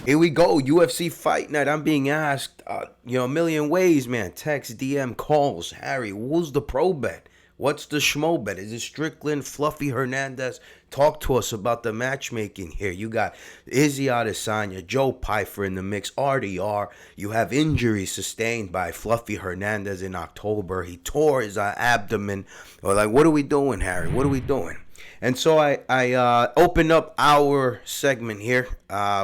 Here we go, UFC Fight Night. I'm being asked, a million ways, man. Text, DM, calls. Harry, who's the pro bet? What's the schmo bet? Is it Strickland, Fluffy Hernandez? Talk to us about the matchmaking here. You got Izzy Adesanya, Joe Pyfer in the mix, RDR. You have injuries sustained by Fluffy Hernandez in October. He tore his abdomen. Or like, what are we doing, Harry? What are we doing? And so I opened up our segment here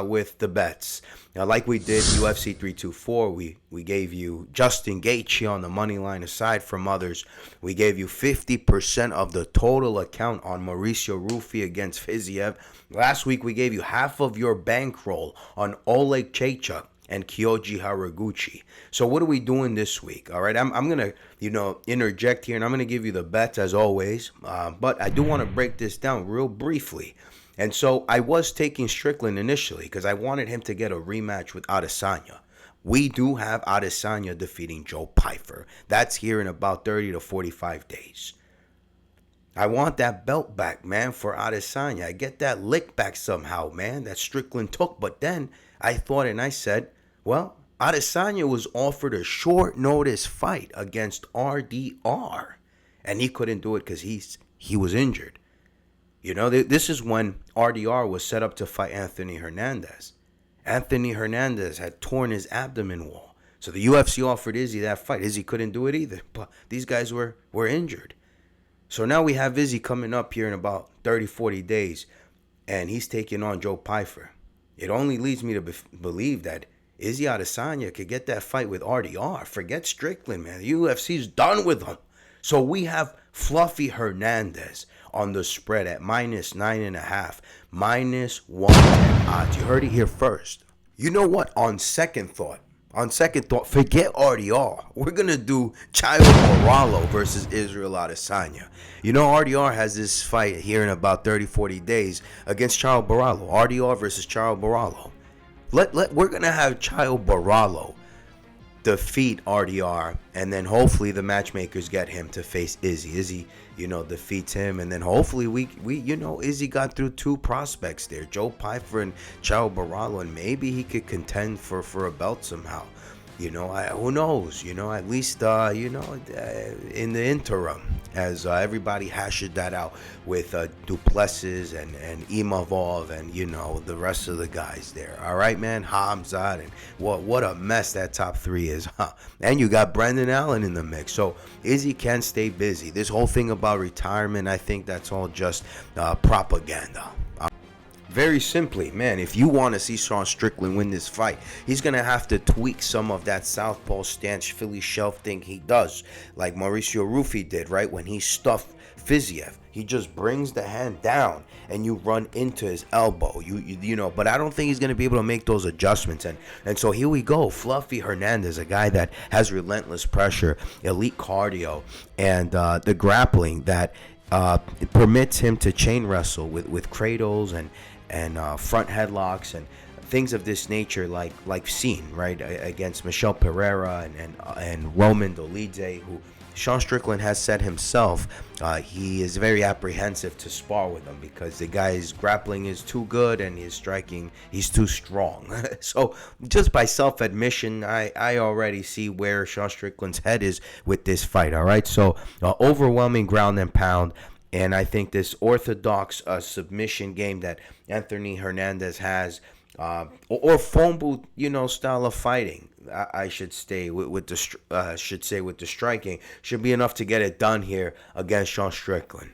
with the bets. Now, like we did UFC 324, we gave you Justin Gaethje on the money line. Aside from others, we gave you 50% of the total account on Mauricio Rufy against Fiziev. Last week, we gave you half of your bankroll on Oleg Chaychuk and Kyoji Haraguchi. So what are we doing this week? All right, I'm going to, interject here, and I'm going to give you the bets as always. But I do want to break this down real briefly. And so I was taking Strickland initially because I wanted him to get a rematch with Adesanya. We do have Adesanya defeating Joe Pyfer. That's here in about 30 to 45 days. I want that belt back, man, for Adesanya. I get that lick back somehow, man, that Strickland took. But then I thought and I said, well, Adesanya was offered a short notice fight against RDR. And he couldn't do it because he was injured. This is when RDR was set up to fight Anthony Hernandez. Anthony Hernandez had torn his abdomen wall. So the UFC offered Izzy that fight. Izzy couldn't do it either. But these guys were injured. So now we have Izzy coming up here in about 30, 40 days. And he's taking on Joe Pyfer. It only leads me to believe that Izzy Adesanya could get that fight with RDR. Forget Strickland, man. The UFC's done with him. So we have Fluffy Hernandez on the spread at -9.5, -110 odds. You heard it here first. You know what? On second thought, forget RDR. We're going to do Chayo Moralo versus Israel Adesanya. RDR has this fight here in about 30, 40 days against Chayo Moralo. RDR versus Chayo Moralo. We're going to have Chayo Moralo defeat RDR, and then hopefully the matchmakers get him to face Izzy. Izzy, defeats him, and then hopefully we Izzy got through two prospects there, Joe Pyfer and Chayo Moralo, and maybe he could contend for a belt somehow. Who knows? At least in the interim, as everybody hashes that out with Duplessis and Imavov and the rest of the guys there. All right, man, Hamzat, and what a mess that top three is, huh? And you got Brendan Allen in the mix, so Izzy can stay busy. This whole thing about retirement, I think that's all just propaganda. Very simply, man, if you want to see Sean Strickland win this fight, he's going to have to tweak some of that southpaw stance Philly shelf thing he does, like Mauricio Rufy did, right, when he stuffed Fiziev. He just brings the hand down and you run into his elbow. But I don't think he's going to be able to make those adjustments. And so here we go. Fluffy Hernandez, a guy that has relentless pressure, elite cardio, and the grappling that permits him to chain wrestle with cradles and front headlocks and things of this nature, like seen right against Michel Pereira and Roman Dolidze, who Sean Strickland has said himself he is very apprehensive to spar with him because the guy's grappling is too good and his striking, he's too strong. So just by self-admission, I already see where Sean Strickland's head is with this fight. All right, so overwhelming ground and pound. And I think this orthodox submission game that Anthony Hernandez has, or phone booth, style of fighting, I should say with the striking, should be enough to get it done here against Sean Strickland.